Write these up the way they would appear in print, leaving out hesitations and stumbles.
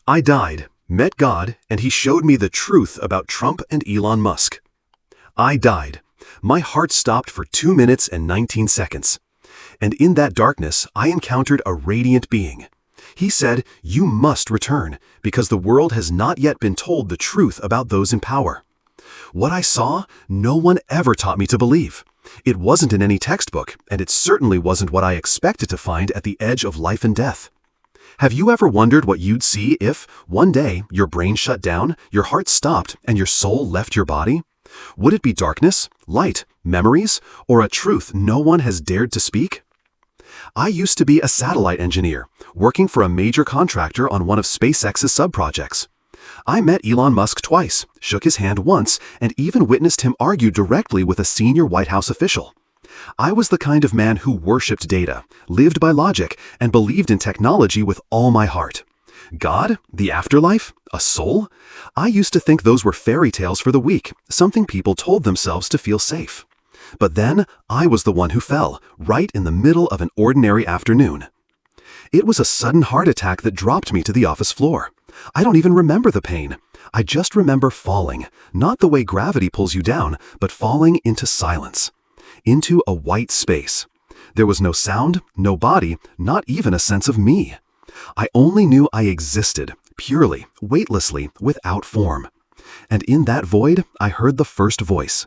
I died, met God, and he showed me the truth about Trump and Elon Musk. I died. My heart stopped for 2 minutes and 19 seconds. And in that darkness, I encountered a radiant being. He said, "You must return, because the world has not yet been told the truth about those in power." What I saw, no one ever taught me to believe. It wasn't in any textbook, and it certainly wasn't what I expected to find at the edge of life and death. Have you ever wondered what you'd see if, one day, your brain shut down, your heart stopped, and your soul left your body? Would it be darkness, light, memories, or a truth no one has dared to speak? I used to be a satellite engineer, working for a major contractor on one of SpaceX's subprojects. I met Elon Musk twice, shook his hand once, and even witnessed him argue directly with a senior White House official. I was the kind of man who worshipped data, lived by logic, and believed in technology with all my heart. God? The afterlife? A soul? I used to think those were fairy tales for the weak, something people told themselves to feel safe. But then, I was the one who fell, right in the middle of an ordinary afternoon. It was a sudden heart attack that dropped me to the office floor. I don't even remember the pain. I just remember falling, not the way gravity pulls you down, but falling into silence. Into a white space. There was no sound, no body, not even a sense of me. I only knew I existed, purely, weightlessly, without form. And in that void, I heard the first voice.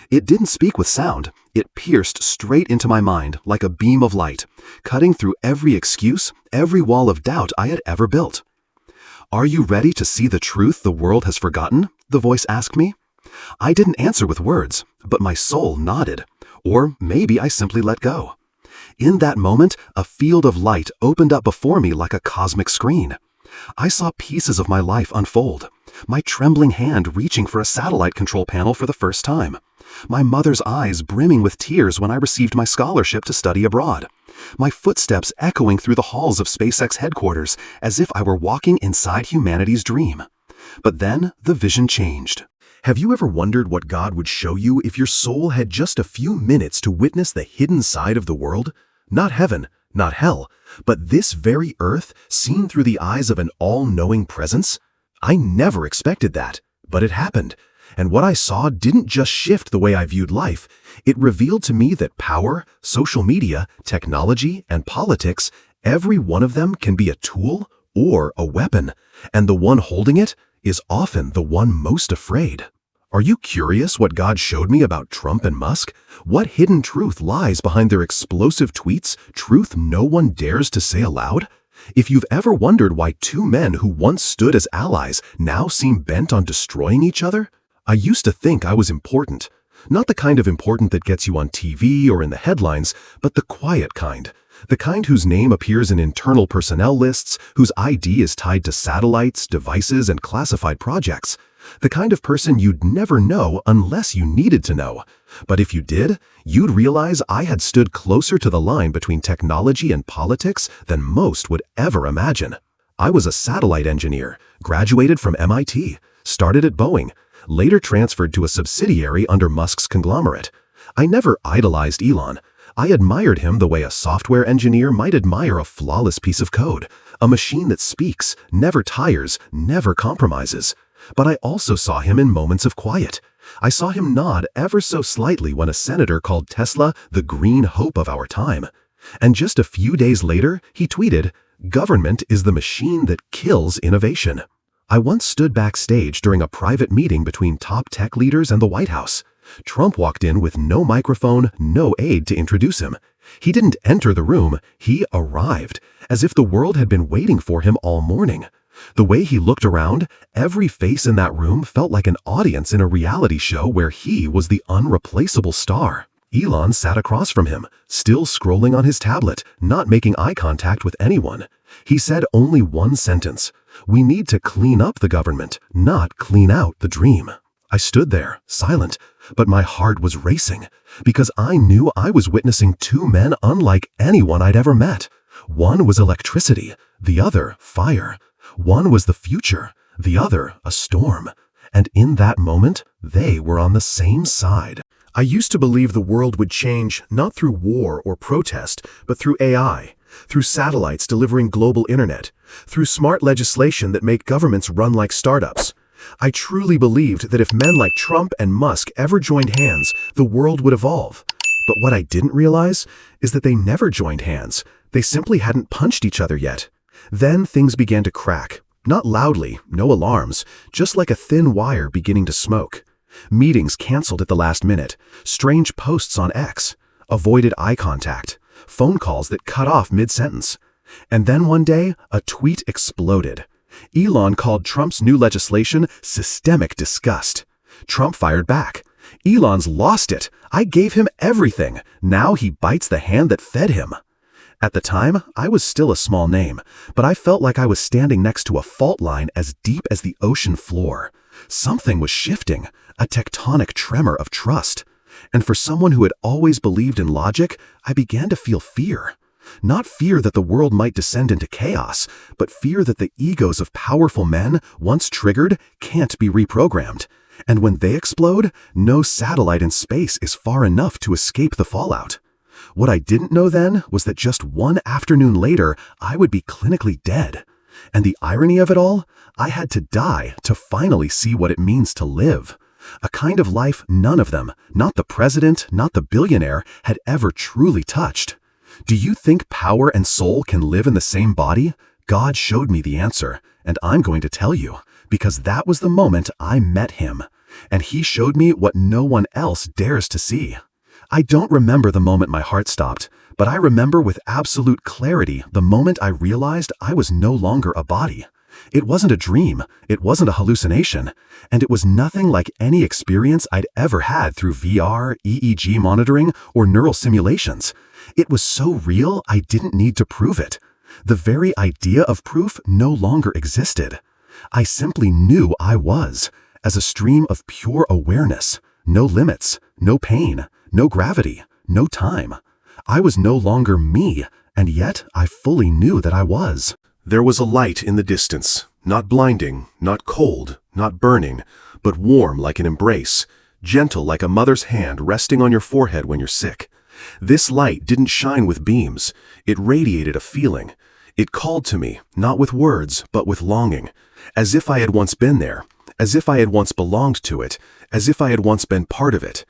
It didn't speak with sound. It pierced straight into my mind like a beam of light, cutting through every excuse, every wall of doubt I had ever built. "Are you ready to see the truth the world has forgotten?" the voice asked me. I didn't answer with words, but my soul nodded. Or maybe I simply let go. In that moment, a field of light opened up before me like a cosmic screen. I saw pieces of my life unfold. My trembling hand reaching for a satellite control panel for the first time. My mother's eyes brimming with tears when I received my scholarship to study abroad. My footsteps echoing through the halls of SpaceX headquarters as if I were walking inside humanity's dream. But then the vision changed. Have you ever wondered what God would show you if your soul had just a few minutes to witness the hidden side of the world? Not heaven, not hell, but this very earth seen through the eyes of an all-knowing presence? I never expected that, but it happened. And what I saw didn't just shift the way I viewed life. It revealed to me that power, social media, technology, and politics, every one of them can be a tool or a weapon, and the one holding it is often the one most afraid. Are you curious what God showed me about Trump and Musk? What hidden truth lies behind their explosive tweets, truth no one dares to say aloud? If you've ever wondered why two men who once stood as allies now seem bent on destroying each other, I used to think I was important. Not the kind of important that gets you on TV or in the headlines, but the quiet kind. The kind whose name appears in internal personnel lists, whose ID is tied to satellites, devices, and classified projects. The kind of person you'd never know unless you needed to know. But if you did, you'd realize I had stood closer to the line between technology and politics than most would ever imagine. I was a satellite engineer, graduated from MIT, started at Boeing, later transferred to a subsidiary under Musk's conglomerate. I never idolized Elon. I admired him the way a software engineer might admire a flawless piece of code, a machine that speaks, never tires, never compromises. But I also saw him in moments of quiet. I saw him nod ever so slightly when a senator called Tesla the green hope of our time. And just a few days later, he tweeted, "Government is the machine that kills innovation." I once stood backstage during a private meeting between top tech leaders and the White House. Trump walked in with no microphone, no aide to introduce him. He didn't enter the room, he arrived, as if the world had been waiting for him all morning. The way he looked around, every face in that room felt like an audience in a reality show where he was the unreplaceable star. Elon sat across from him, still scrolling on his tablet, not making eye contact with anyone. He said only one sentence: "We need to clean up the government, not clean out the dream." I stood there, silent, but my heart was racing, because I knew I was witnessing two men unlike anyone I'd ever met. One was electricity, the other fire. One was the future, the other a storm. And in that moment, they were on the same side. I used to believe the world would change not through war or protest, but through AI, through satellites delivering global internet, through smart legislation that make governments run like startups. I truly believed that if men like Trump and Musk ever joined hands, the world would evolve. But what I didn't realize is that they never joined hands. They simply hadn't punched each other yet. Then things began to crack. Not loudly, no alarms, just like a thin wire beginning to smoke. Meetings canceled at the last minute, strange posts on X, avoided eye contact, phone calls that cut off mid-sentence. And then one day, a tweet exploded. Elon called Trump's new legislation systemic disgust. Trump fired back. Elon's lost it. I gave him everything. Now he bites the hand that fed him. At the time, I was still a small name, but I felt like I was standing next to a fault line as deep as the ocean floor. Something was shifting, a tectonic tremor of trust. And for someone who had always believed in logic, I began to feel fear. Not fear that the world might descend into chaos, but fear that the egos of powerful men, once triggered, can't be reprogrammed. And when they explode, no satellite in space is far enough to escape the fallout. What I didn't know then was that just one afternoon later, I would be clinically dead. And the irony of it all, I had to die to finally see what it means to live. A kind of life none of them, not the president, not the billionaire, had ever truly touched. Do you think power and soul can live in the same body? God showed me the answer, and I'm going to tell you, because that was the moment I met him, and he showed me what no one else dares to see. I don't remember the moment my heart stopped, but I remember with absolute clarity the moment I realized I was no longer a body. It wasn't a dream, it wasn't a hallucination, and it was nothing like any experience I'd ever had through VR, EEG monitoring, or neural simulations. It was so real I didn't need to prove it. The very idea of proof no longer existed. I simply knew I was, as a stream of pure awareness. No limits, no pain, no gravity, no time. I was no longer me, and yet I fully knew that I was. There was a light in the distance, not blinding, not cold, not burning, but warm like an embrace, gentle like a mother's hand resting on your forehead when you're sick. This light didn't shine with beams, it radiated a feeling. It called to me, not with words, but with longing, as if I had once been there, as if I had once belonged to it, as if I had once been part of it.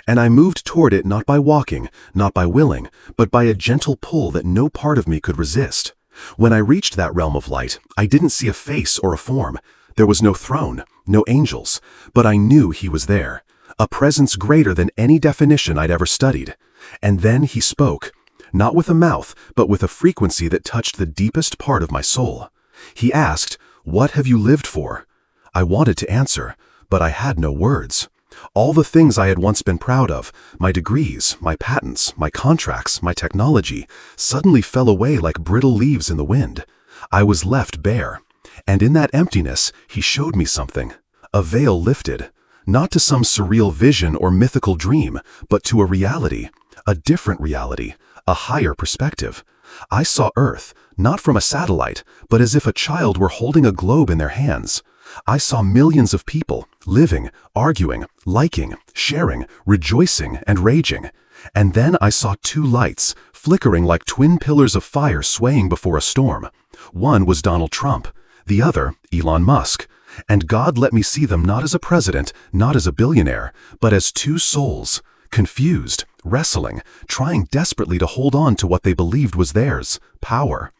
And I moved toward it not by walking, not by willing, but by a gentle pull that no part of me could resist. When I reached that realm of light, I didn't see a face or a form. There was no throne, no angels, but I knew he was there, a presence greater than any definition I'd ever studied. And then he spoke, not with a mouth, but with a frequency that touched the deepest part of my soul. He asked, "What have you lived for?" I wanted to answer, but I had no words. All the things I had once been proud of, my degrees, my patents, my contracts, my technology, suddenly fell away like brittle leaves in the wind. I was left bare. And in that emptiness, he showed me something. A veil lifted, not to some surreal vision or mythical dream, but to a reality, a different reality, a higher perspective. I saw Earth, not from a satellite, but as if a child were holding a globe in their hands. I saw millions of people, living, arguing, liking, sharing, rejoicing, and raging. And then I saw two lights, flickering like twin pillars of fire swaying before a storm. One was Donald Trump, the other, Elon Musk. And God let me see them not as a president, not as a billionaire, but as two souls, confused, wrestling, trying desperately to hold on to what they believed was theirs, power.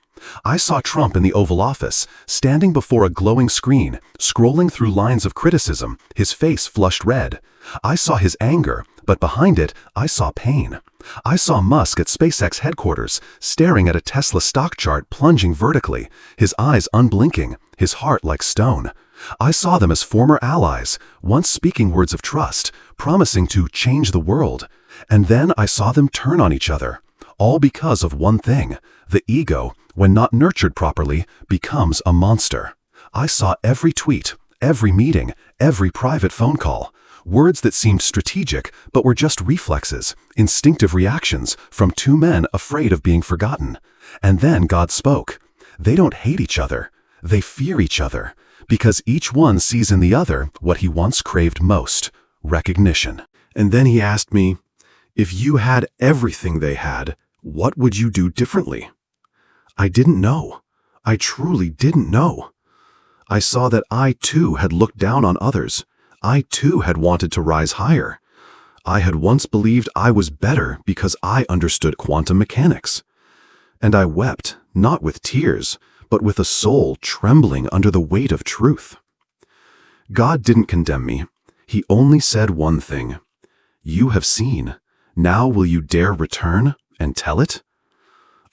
I saw Trump in the Oval Office, standing before a glowing screen, scrolling through lines of criticism, his face flushed red. I saw his anger, but behind it, I saw pain. I saw Musk at SpaceX headquarters, staring at a Tesla stock chart plunging vertically, his eyes unblinking, his heart like stone. I saw them as former allies, once speaking words of trust, promising to change the world. And then I saw them turn on each other, all because of one thing. The ego, when not nurtured properly, becomes a monster. I saw every tweet, every meeting, every private phone call. Words that seemed strategic, but were just reflexes, instinctive reactions from two men afraid of being forgotten. And then God spoke. They don't hate each other. They fear each other, because each one sees in the other what he once craved most, recognition. And then he asked me, if you had everything they had, what would you do differently? I didn't know. I truly didn't know. I saw that I too had looked down on others. I too had wanted to rise higher. I had once believed I was better because I understood quantum mechanics. And I wept, not with tears, but with a soul trembling under the weight of truth. God didn't condemn me. He only said one thing. You have seen. Now will you dare return and tell it?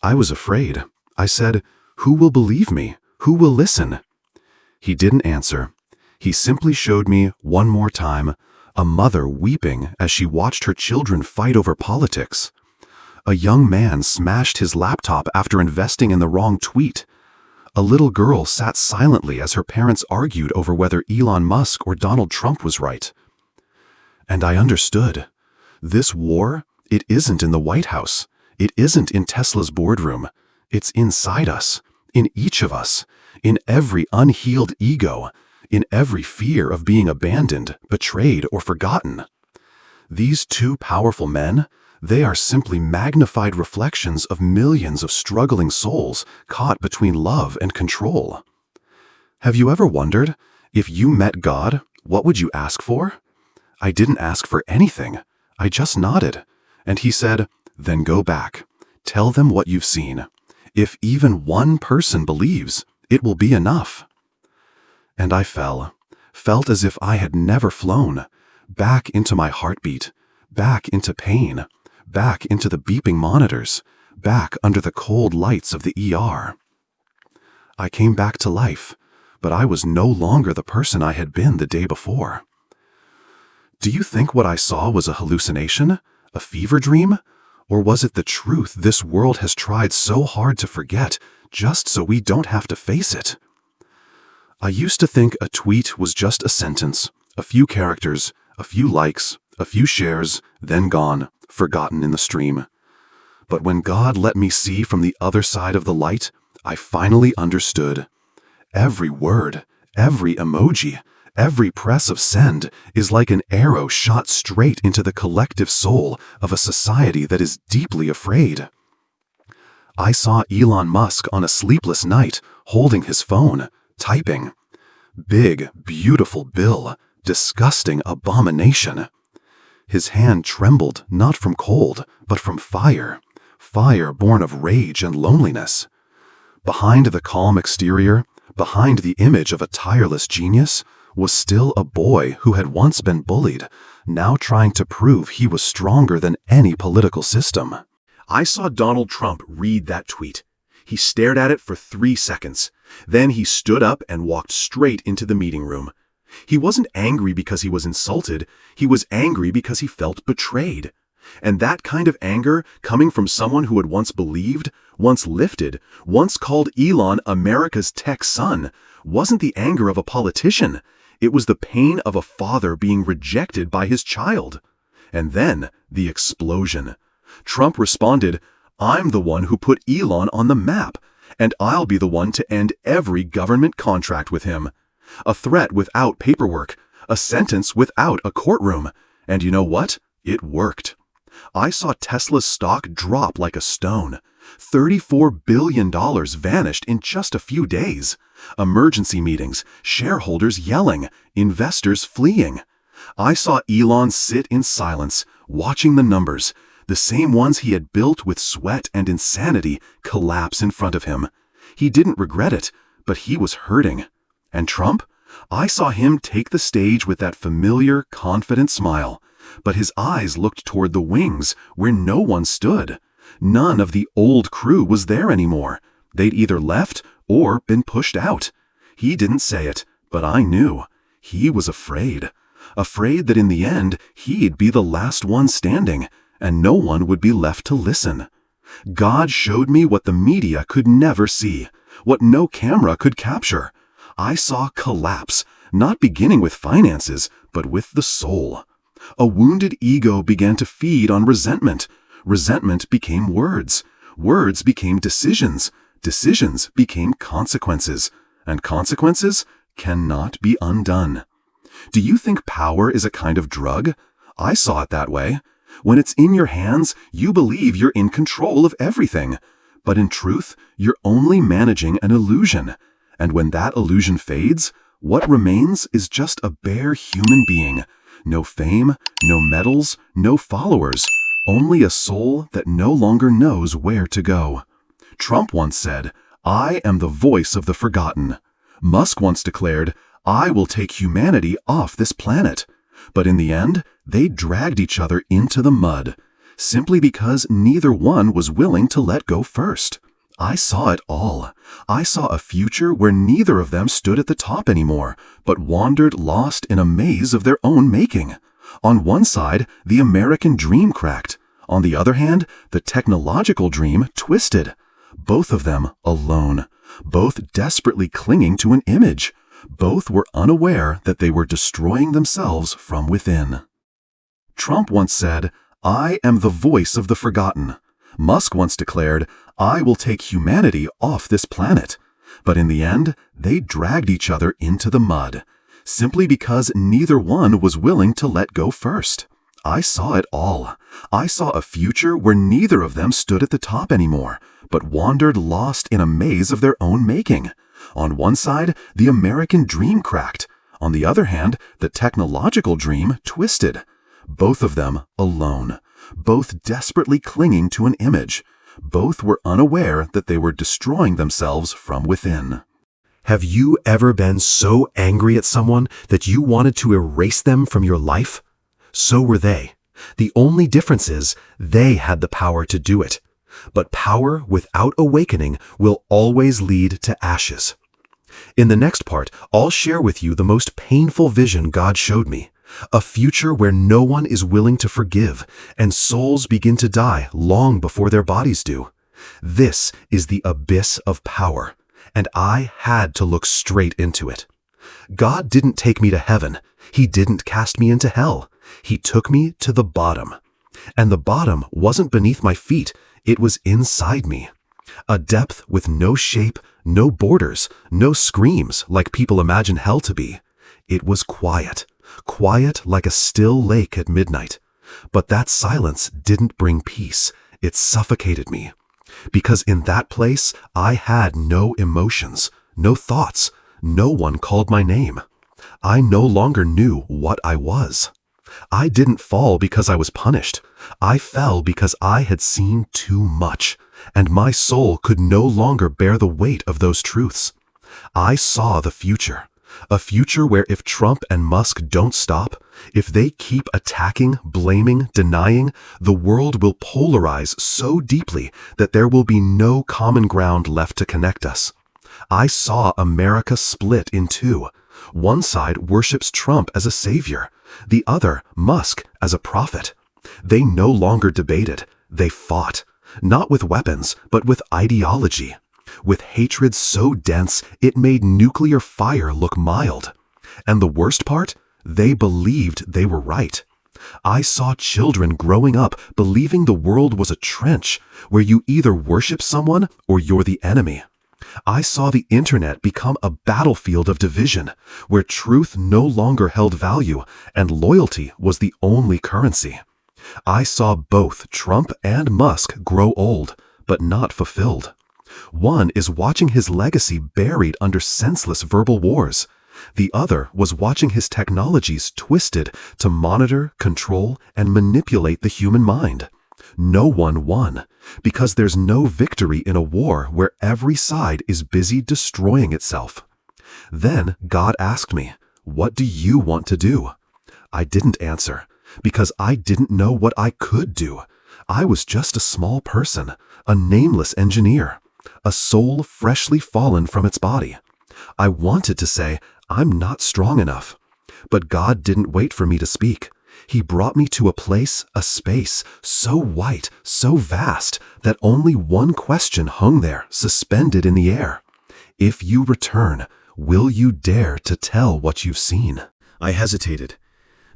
I was afraid. I said, who will believe me? Who will listen? He didn't answer. He simply showed me one more time a mother weeping as she watched her children fight over politics. A young man smashed his laptop after investing in the wrong tweet. A little girl sat silently as her parents argued over whether Elon Musk or Donald Trump was right. And I understood. This war, it isn't in the White House. It isn't in Tesla's boardroom. It's inside us, in each of us, in every unhealed ego, in every fear of being abandoned, betrayed, or forgotten. These two powerful men, they are simply magnified reflections of millions of struggling souls caught between love and control. Have you ever wondered, if you met God, what would you ask for? I didn't ask for anything. I just nodded. And he said, then go back. Tell them what you've seen. If even one person believes, it will be enough. And I felt as if I had never flown, back into my heartbeat, back into pain, back into the beeping monitors, back under the cold lights of the ER. I came back to life, but I was no longer the person I had been the day before. Do you think what I saw was a hallucination, a fever dream? Or was it the truth this world has tried so hard to forget, just so we don't have to face it? I used to think a tweet was just a sentence, a few characters, a few likes, a few shares, then gone, forgotten in the stream. But when God let me see from the other side of the light, I finally understood. Every word, every emoji, every press of send is like an arrow shot straight into the collective soul of a society that is deeply afraid. I saw Elon Musk on a sleepless night, holding his phone, typing. Big, beautiful bill, disgusting abomination. His hand trembled not from cold, but from fire, fire born of rage and loneliness. Behind the calm exterior, behind the image of a tireless genius, was still a boy who had once been bullied, now trying to prove he was stronger than any political system. I saw Donald Trump read that tweet. He stared at it for 3 seconds. Then he stood up and walked straight into the meeting room. He wasn't angry because he was insulted. He was angry because he felt betrayed. And that kind of anger, coming from someone who had once believed, once lifted, once called Elon America's tech son, wasn't the anger of a politician. It was the pain of a father being rejected by his child. And then, the explosion. Trump responded, I'm the one who put Elon on the map, and I'll be the one to end every government contract with him. A threat without paperwork, a sentence without a courtroom. And you know what? It worked. I saw Tesla's stock drop like a stone. $34 billion vanished in just a few days. Emergency meetings, shareholders yelling, investors fleeing. I saw Elon sit in silence, watching the numbers, the same ones he had built with sweat and insanity, collapse in front of him. He didn't regret it, but he was hurting. And Trump? I saw him take the stage with that familiar, confident smile, but his eyes looked toward the wings where no one stood. None of the old crew was there anymore. They'd either left or been pushed out. He didn't say it, but I knew. He was afraid. Afraid that in the end, he'd be the last one standing, and no one would be left to listen. God showed me what the media could never see, what no camera could capture. I saw collapse, not beginning with finances, but with the soul. A wounded ego began to feed on resentment. Resentment became words. Words became decisions. Decisions became consequences. And consequences cannot be undone. Do you think power is a kind of drug? I saw it that way. When it's in your hands, you believe you're in control of everything. But in truth, you're only managing an illusion. And when that illusion fades, what remains is just a bare human being. No fame, no medals, no followers, only a soul that no longer knows where to go. Trump once said, "I am the voice of the forgotten." Musk once declared, "I will take humanity off this planet." But in the end, they dragged each other into the mud, simply because neither one was willing to let go first. I saw it all. I saw a future where neither of them stood at the top anymore, but wandered lost in a maze of their own making. On one side, the American dream cracked. On the other hand, the technological dream twisted. Both of them alone. Both desperately clinging to an image. Both were unaware that they were destroying themselves from within. Trump once said, "I am the voice of the forgotten." Musk once declared, "I will take humanity off this planet." But in the end, they dragged each other into the mud, simply because neither one was willing to let go first. I saw it all. I saw a future where neither of them stood at the top anymore, but wandered lost in a maze of their own making. On one side, the American dream cracked. On the other hand, the technological dream twisted. Both of them alone. Both desperately clinging to an image. Both were unaware that they were destroying themselves from within. Have you ever been so angry at someone that you wanted to erase them from your life? So were they. The only difference is they had the power to do it. But power without awakening will always lead to ashes. In the next part, I'll share with you the most painful vision God showed me. A future where no one is willing to forgive, and souls begin to die long before their bodies do. This is the abyss of power, and I had to look straight into it. God didn't take me to heaven. He didn't cast me into hell. He took me to the bottom. And the bottom wasn't beneath my feet, it was inside me. A depth with no shape, no borders, no screams like people imagine hell to be. It was quiet. Quiet like a still lake at midnight. But that silence didn't bring peace. It suffocated me. Because in that place, I had no emotions, no thoughts. No one called my name. I no longer knew what I was. I didn't fall because I was punished. I fell because I had seen too much, and my soul could no longer bear the weight of those truths. I saw the future. A future where if Trump and Musk don't stop, if they keep attacking, blaming, denying, the world will polarize so deeply that there will be no common ground left to connect us. I saw America split in two. One side worships Trump as a savior, the other Musk as a prophet. They no longer debated, they fought, not with weapons, but with ideology. With hatred so dense it made nuclear fire look mild. And the worst part? They believed they were right. I saw children growing up believing the world was a trench where you either worship someone or you're the enemy. I saw the internet become a battlefield of division, where truth no longer held value and loyalty was the only currency. I saw both Trump and Musk grow old, but not fulfilled. One is watching his legacy buried under senseless verbal wars. The other was watching his technologies twisted to monitor, control, and manipulate the human mind. No one won, because there's no victory in a war where every side is busy destroying itself. Then God asked me, "What do you want to do?" I didn't answer, because I didn't know what I could do. I was just a small person, a nameless engineer, a soul freshly fallen from its body. I wanted to say, "I'm not strong enough." But God didn't wait for me to speak. He brought me to a place, a space, so white, so vast, that only one question hung there, suspended in the air. If you return, will you dare to tell what you've seen? I hesitated.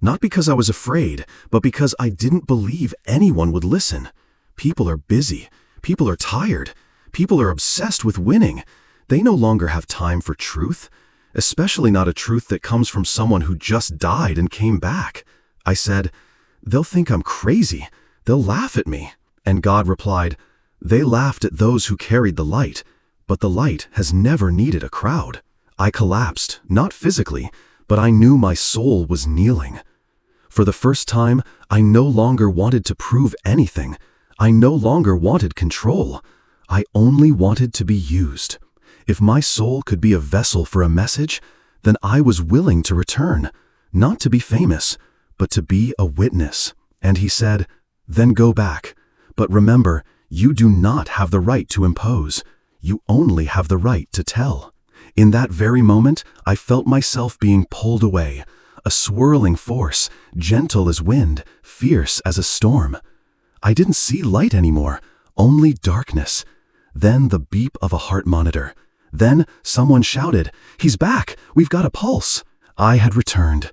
Not because I was afraid, but because I didn't believe anyone would listen. People are busy. People are tired. People are obsessed with winning. They no longer have time for truth, especially not a truth that comes from someone who just died and came back. I said, "They'll think I'm crazy. They'll laugh at me." And God replied, They laughed at those who carried the light, but the light has never needed a crowd. I collapsed, not physically, but I knew my soul was kneeling. For the first time, I no longer wanted to prove anything. I no longer wanted control. I only wanted to be used. If my soul could be a vessel for a message, then I was willing to return, not to be famous, but to be a witness. And he said, "Then go back. But remember, you do not have the right to impose. You only have the right to tell." In that very moment, I felt myself being pulled away, a swirling force, gentle as wind, fierce as a storm. I didn't see light anymore, only darkness. Then the beep of a heart monitor. Then someone shouted, "He's back! We've got a pulse!" I had returned,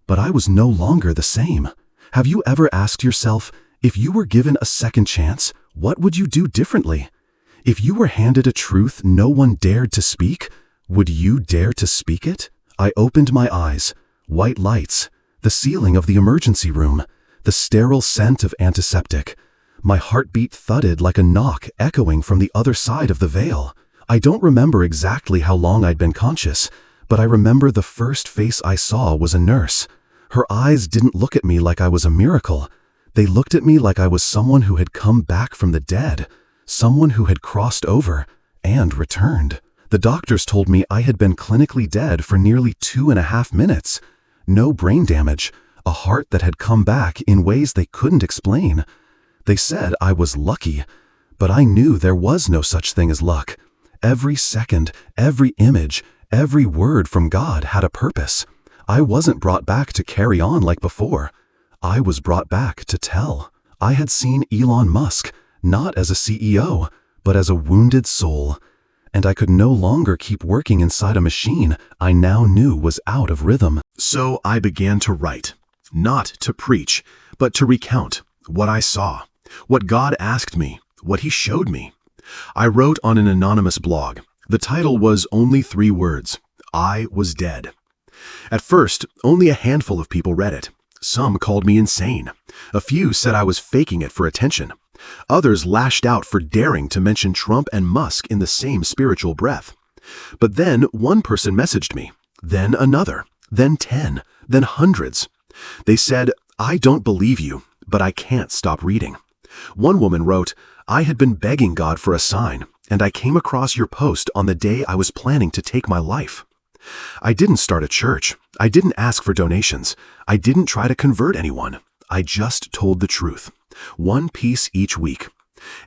but I was no longer the same. Have you ever asked yourself, if you were given a second chance, what would you do differently? If you were handed a truth no one dared to speak, would you dare to speak it? I opened my eyes. White lights, the ceiling of the emergency room, the sterile scent of antiseptic. My heartbeat thudded like a knock echoing from the other side of the veil. I don't remember exactly how long I'd been conscious, but I remember the first face I saw was a nurse. Her eyes didn't look at me like I was a miracle. They looked at me like I was someone who had come back from the dead, someone who had crossed over and returned. The doctors told me I had been clinically dead for nearly 2.5 minutes. No brain damage, a heart that had come back in ways they couldn't explain. They said I was lucky, but I knew there was no such thing as luck. Every second, every image, every word from God had a purpose. I wasn't brought back to carry on like before. I was brought back to tell. I had seen Elon Musk, not as a CEO, but as a wounded soul. And I could no longer keep working inside a machine I now knew was out of rhythm. So I began to write, not to preach, but to recount what I saw, what God asked me, what He showed me. I wrote on an anonymous blog. The title was only 3 words: I was dead. At first, only a handful of people read it. Some called me insane. A few said I was faking it for attention. Others lashed out for daring to mention Trump and Musk in the same spiritual breath. But then one person messaged me, then another, then 10, then hundreds. They said, "I don't believe you, but I can't stop reading." One woman wrote, "I had been begging God for a sign, and I came across your post on the day I was planning to take my life. I didn't start a church. I didn't ask for donations. I didn't try to convert anyone. I just told the truth. One piece each week.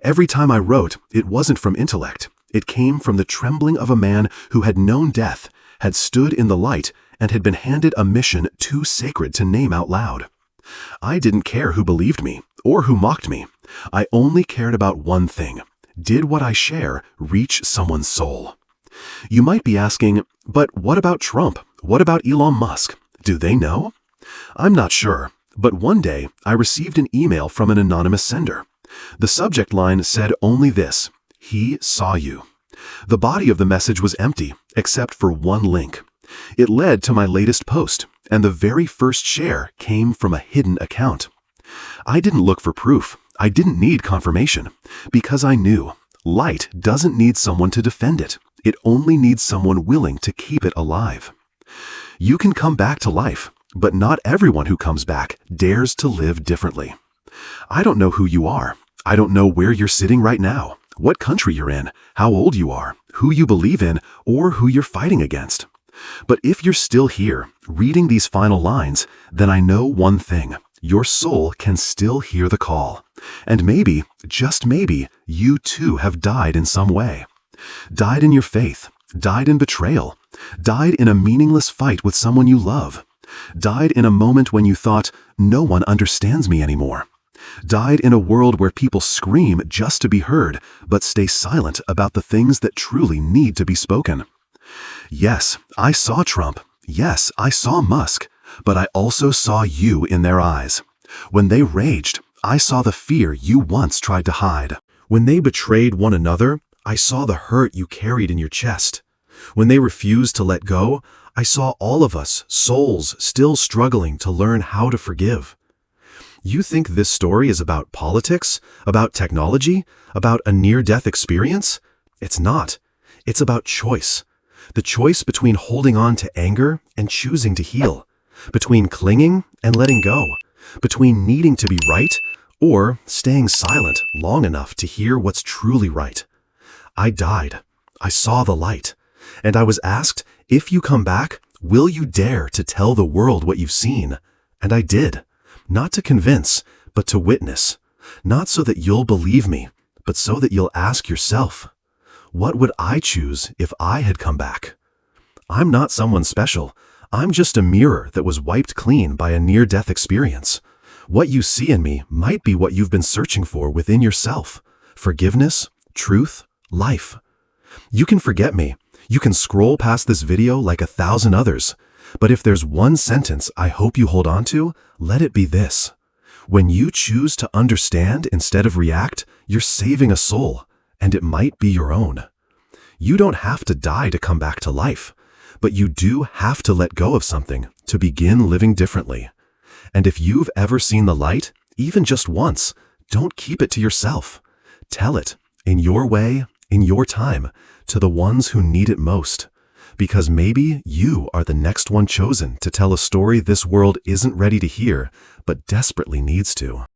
Every time I wrote, it wasn't from intellect. It came from the trembling of a man who had known death, had stood in the light, and had been handed a mission too sacred to name out loud. I didn't care who believed me or who mocked me. I only cared about one thing. Did what I share reach someone's soul?" You might be asking, but what about Trump? What about Elon Musk? Do they know? I'm not sure, but one day I received an email from an anonymous sender. The subject line said only this: "He saw you." The body of the message was empty, except for one link. It led to my latest post, and the very first share came from a hidden account. I didn't look for proof. I didn't need confirmation, because I knew light doesn't need someone to defend it. It only needs someone willing to keep it alive. You can come back to life, but not everyone who comes back dares to live differently. I don't know who you are. I don't know where you're sitting right now, what country you're in, how old you are, who you believe in, or who you're fighting against. But if you're still here, reading these final lines, then I know one thing. Your soul can still hear the call. And maybe, just maybe, you too have died in some way. Died in your faith, died in betrayal, died in a meaningless fight with someone you love, died in a moment when you thought, no one understands me anymore, died in a world where people scream just to be heard, but stay silent about the things that truly need to be spoken. Yes, I saw Trump. Yes, I saw Musk, but I also saw you in their eyes. When they raged, I saw the fear you once tried to hide. When they betrayed one another, I saw the hurt you carried in your chest. When they refused to let go, I saw all of us, souls still struggling to learn how to forgive. You think this story is about politics, about technology, about a near-death experience? It's not. It's about choice. The choice between holding on to anger and choosing to heal, between clinging and letting go, between needing to be right or staying silent long enough to hear what's truly right. I died. I saw the light. And I was asked, if you come back, will you dare to tell the world what you've seen? And I did. Not to convince, but to witness. Not so that you'll believe me, but so that you'll ask yourself, what would I choose if I had come back? I'm not someone special. I'm just a mirror that was wiped clean by a near-death experience. What you see in me might be what you've been searching for within yourself. Forgiveness, truth, life. You can forget me. You can scroll past this video like 1,000 others. But if there's one sentence I hope you hold on to, let it be this. When you choose to understand instead of react, you're saving a soul, and it might be your own. You don't have to die to come back to life, but you do have to let go of something to begin living differently. And if you've ever seen the light, even just once, don't keep it to yourself. Tell it, in your way, in your time, to the ones who need it most. Because maybe you are the next one chosen to tell a story this world isn't ready to hear, but desperately needs to.